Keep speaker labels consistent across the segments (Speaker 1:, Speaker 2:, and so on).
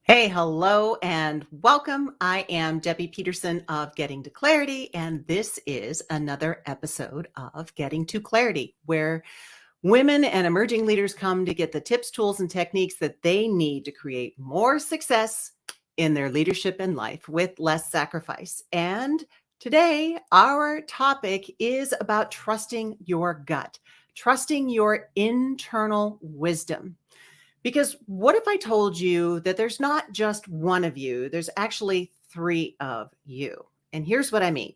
Speaker 1: Hey, hello, and welcome. I am Debbie Peterson of Getting to Clarity, and this is another episode of Getting to Clarity, where women and emerging leaders come to get the tips, tools, and techniques that they need to create more success in their leadership and life with less sacrifice. And today, our topic is about trusting your gut, trusting your internal wisdom. Because what if I told you that there's not just one of you, there's actually three of you? And here's what I mean.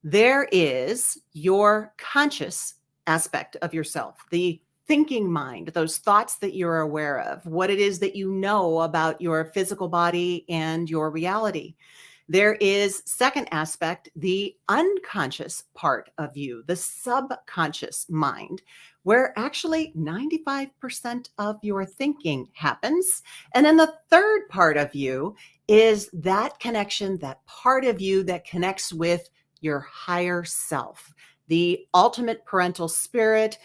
Speaker 1: There is your conscious aspect of yourself, the thinking mind, those thoughts that you're aware of, what it is that you know about your physical body and your reality. There is second aspect, the unconscious part of you, the subconscious mind, where actually 95% of your thinking happens. And then the third part of you is that connection, that part of you that connects with your higher self, the ultimate parental spirit.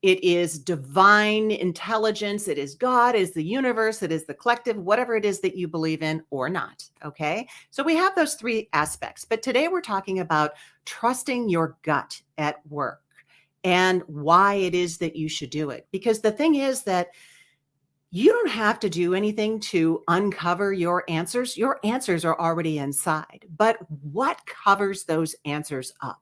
Speaker 1: It is divine intelligence. It is God, it is the universe, it is the collective, whatever it is that you believe in or not. Okay. So we have those three aspects. But today we're talking about trusting your gut at work and why it is that you should do it. Because the thing is that you don't have to do anything to uncover your answers. Your answers are already inside. But what covers those answers up?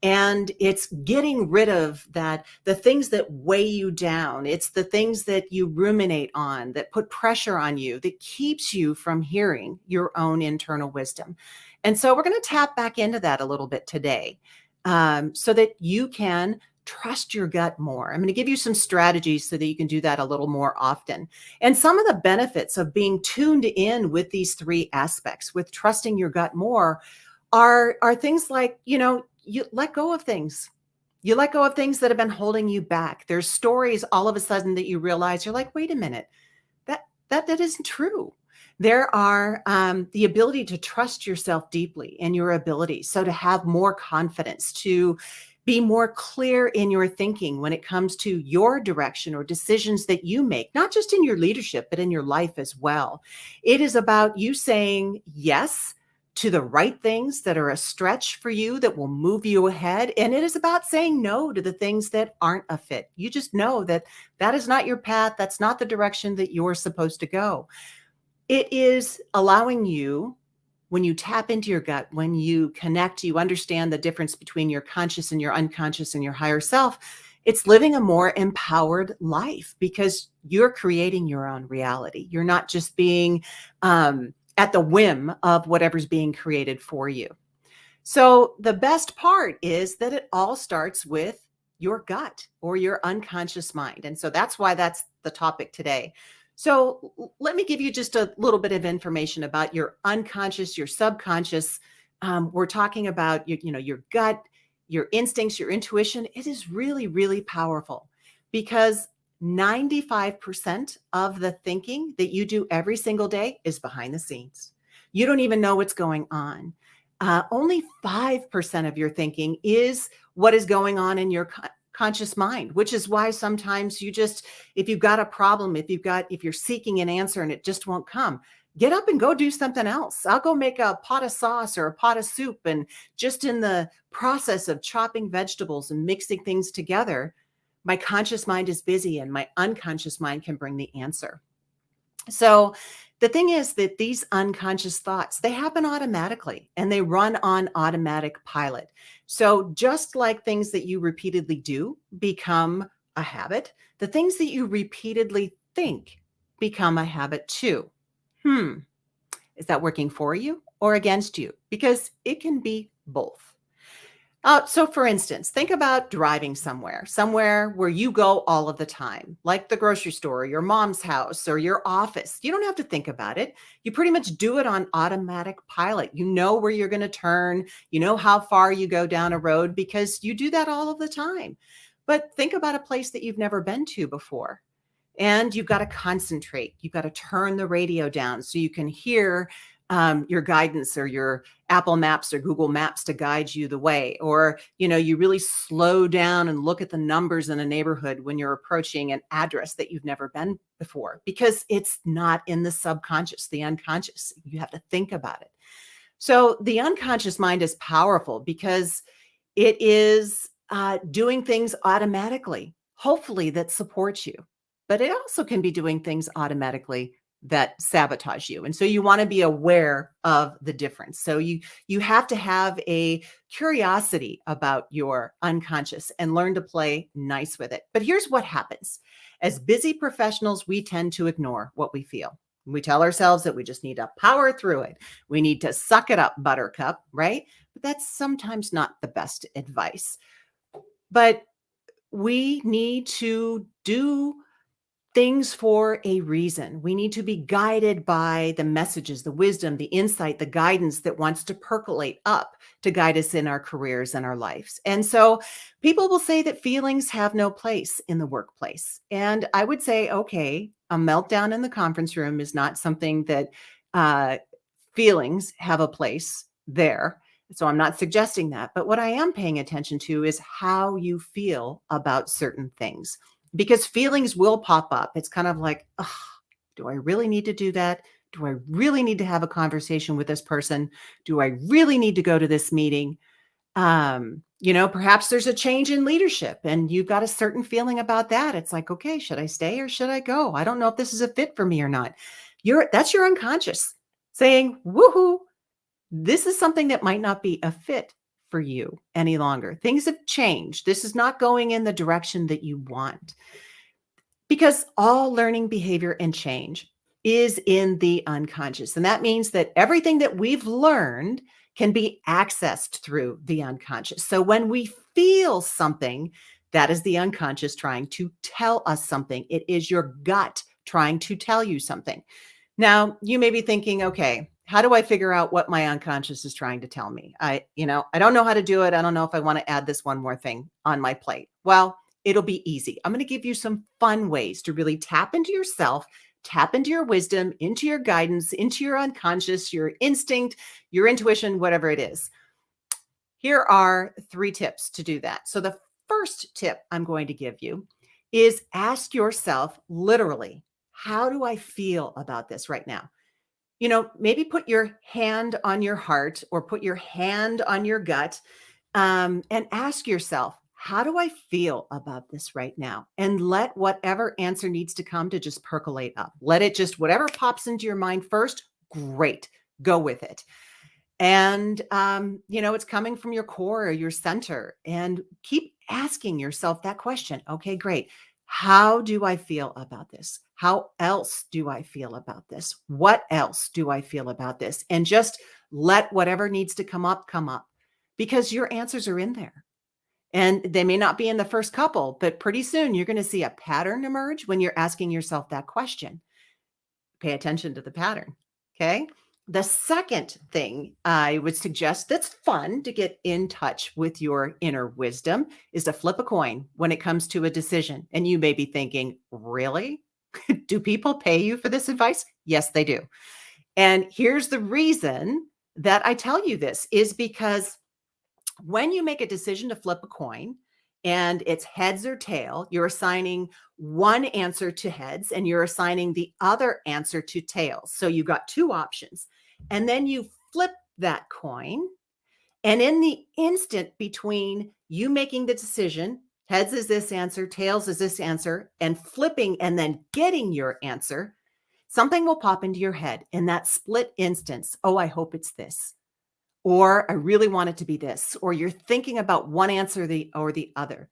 Speaker 1: And it's getting rid of that, the things that weigh you down. It's the things that you ruminate on, that put pressure on you, that keeps you from hearing your own internal wisdom. And so we're going to tap back into that a little bit today, so that you can trust your gut more. I'm going to give you some strategies so that you can do that a little more often. And some of the benefits of being tuned in with these three aspects, with trusting your gut more, are things like, you let go of things. You let go of things that have been holding you back. There's stories all of a sudden that you realize you're like, wait a minute, that isn't true. There are the ability to trust yourself deeply and your abilities. So to have more confidence, to be more clear in your thinking when it comes to your direction or decisions that you make, not just in your leadership, but in your life as well. It is about you saying yes to the right things that are a stretch for you, that will move you ahead. And it is about saying no to the things that aren't a fit. You just know that that is not your path. That's not the direction that you're supposed to go. It is allowing you, when you tap into your gut, when you connect, you understand the difference between your conscious and your unconscious and your higher self. It's living a more empowered life because you're creating your own reality. You're not just being at the whim of whatever's being created for you. So the best part is that it all starts with your gut or your unconscious mind. And so that's why that's the topic today. So let me give you just a little bit of information about your unconscious, your subconscious. We're talking about your gut, your instincts, your intuition. It is really, really powerful because 95% of the thinking that you do every single day is behind the scenes. You don't even know what's going on. Only 5% of your thinking is what is going on in your conscious mind, which is why sometimes if you've got a problem, if you're seeking an answer and it just won't come, get up and go do something else. I'll go make a pot of sauce or a pot of soup. And just in the process of chopping vegetables and mixing things together, my conscious mind is busy and my unconscious mind can bring the answer. So the thing is that these unconscious thoughts, they happen automatically and they run on automatic pilot. So just like things that you repeatedly do become a habit, the things that you repeatedly think become a habit too. Is that working for you or against you? Because it can be both. So for instance, think about driving somewhere where you go all of the time, like the grocery store, or your mom's house, or your office. You don't have to think about it. You pretty much do it on automatic pilot. You know where you're going to turn. You know how far you go down a road because you do that all of the time. But think about a place that you've never been to before. And you've got to concentrate. You've got to turn the radio down so you can hear your guidance or your Apple Maps or Google Maps to guide you the way. Or, you really slow down and look at the numbers in a neighborhood when you're approaching an address that you've never been before, because it's not in the subconscious, the unconscious. You have to think about it. So the unconscious mind is powerful because it is doing things automatically, hopefully that supports you. But it also can be doing things automatically that sabotage you. And so you want to be aware of the difference. So you have to have a curiosity about your unconscious and learn to play nice with it. But here's what happens. As busy professionals, we tend to ignore what we feel. We tell ourselves that we just need to power through it. We need to suck it up, buttercup, right? But that's sometimes not the best advice. But we need to do things for a reason. We need to be guided by the messages, the wisdom, the insight, the guidance that wants to percolate up to guide us in our careers and our lives. And so people will say that feelings have no place in the workplace. And I would say, okay, a meltdown in the conference room is not something that uh, feelings have a place there. So I'm not suggesting that. But what I am paying attention to is how you feel about certain things, because feelings will pop up. It's kind of like, ugh, do I really need to do that? Do I really need to have a conversation with this person? Do I really need to go to this meeting? Perhaps there's a change in leadership and you've got a certain feeling about that. It's like, okay, should I stay or should I go? I don't know if this is a fit for me or not. That's your unconscious saying, woohoo, this is something that might not be a fit for you any longer. Things have changed. This is not going in the direction that you want, because all learning behavior and change is in the unconscious. And that means that everything that we've learned can be accessed through the unconscious. So when we feel something, that is the unconscious trying to tell us something. It is your gut trying to tell you something. Now, you may be thinking, okay, how do I figure out what my unconscious is trying to tell me? I don't know how to do it. I don't know if I want to add this one more thing on my plate. Well, it'll be easy. I'm going to give you some fun ways to really tap into yourself, tap into your wisdom, into your guidance, into your unconscious, your instinct, your intuition, whatever it is. Here are 3 tips to do that. So the first tip I'm going to give you is ask yourself literally, how do I feel about this right now? Maybe put your hand on your heart or put your hand on your gut, and ask yourself, how do I feel about this right now? And let whatever answer needs to come to just percolate up. Let it just, whatever pops into your mind first, great, go with it. And, it's coming from your core or your center, and keep asking yourself that question. Okay, great. How do I feel about this? How else do I feel about this? What else do I feel about this? And just let whatever needs to come up, because your answers are in there. And they may not be in the first couple, but pretty soon you're going to see a pattern emerge when you're asking yourself that question. Pay attention to the pattern. Okay. The second thing I would suggest that's fun to get in touch with your inner wisdom is to flip a coin when it comes to a decision. And you may be thinking, really? Do people pay you for this advice? Yes, they do. And here's the reason that I tell you this is because when you make a decision to flip a coin and it's heads or tail, you're assigning one answer to heads and you're assigning the other answer to tails. So you got 2 options. And then you flip that coin. And in the instant between you making the decision, heads is this answer, tails is this answer, and flipping and then getting your answer, something will pop into your head in that split instance. Oh, I hope it's this. Or I really want it to be this. Or you're thinking about one answer or the other.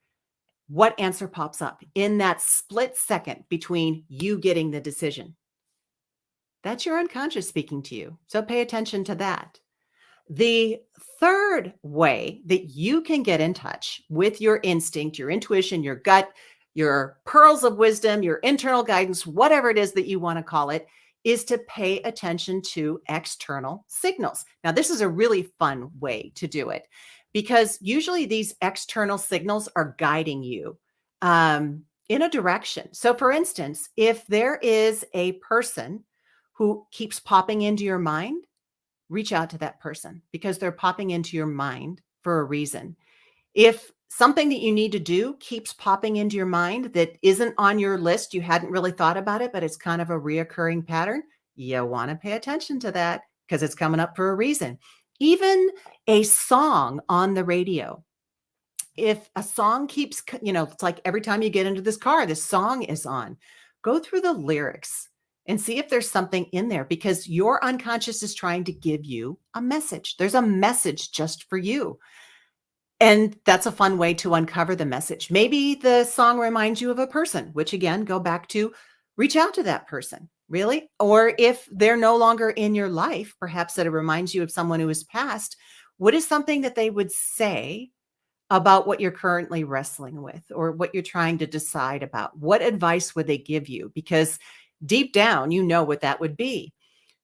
Speaker 1: What answer pops up in that split second between you getting the decision? That's your unconscious speaking to you. So pay attention to that. The third way that you can get in touch with your instinct, your intuition, your gut, your pearls of wisdom, your internal guidance, whatever it is that you want to call it, is to pay attention to external signals. Now, this is a really fun way to do it because usually these external signals are guiding you in a direction. So, for instance, if there is a person who keeps popping into your mind, reach out to that person because they're popping into your mind for a reason. If something that you need to do keeps popping into your mind that isn't on your list, you hadn't really thought about it, but it's kind of a reoccurring pattern, you want to pay attention to that because it's coming up for a reason. Even a song on the radio, if a song keeps, it's like every time you get into this car, this song is on. Go through the lyrics and see if there's something in there because your unconscious is trying to give you a message. There's a message just for you. And that's a fun way to uncover the message. Maybe the song reminds you of a person, which again, go back to reach out to that person, really. Or if they're no longer in your life, perhaps that it reminds you of someone who has passed. What is something that they would say about what you're currently wrestling with or what you're trying to decide about? What advice would they give you? Because deep down, you know what that would be.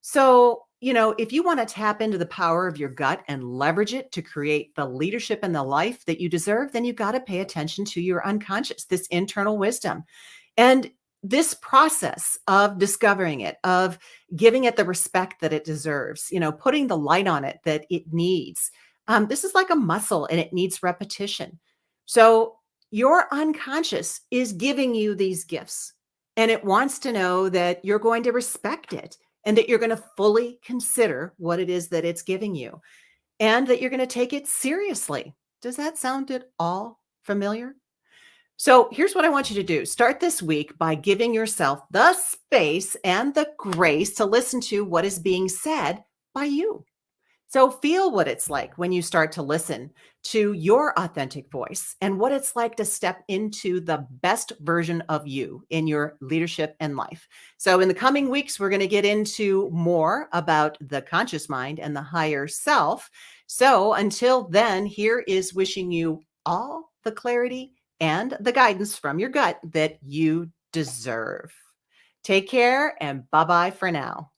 Speaker 1: So, if you want to tap into the power of your gut and leverage it to create the leadership and the life that you deserve, then you've got to pay attention to your unconscious, this internal wisdom. And this process of discovering it, of giving it the respect that it deserves, putting the light on it that it needs. This is like a muscle and it needs repetition. So your unconscious is giving you these gifts and it wants to know that you're going to respect it and that you're going to fully consider what it is that it's giving you and that you're going to take it seriously. Does that sound at all familiar? So here's what I want you to do. Start this week by giving yourself the space and the grace to listen to what is being said by you. So feel what it's like when you start to listen to your authentic voice and what it's like to step into the best version of you in your leadership and life. So in the coming weeks, we're going to get into more about the conscious mind and the higher self. So until then, here is wishing you all the clarity and the guidance from your gut that you deserve. Take care and bye-bye for now.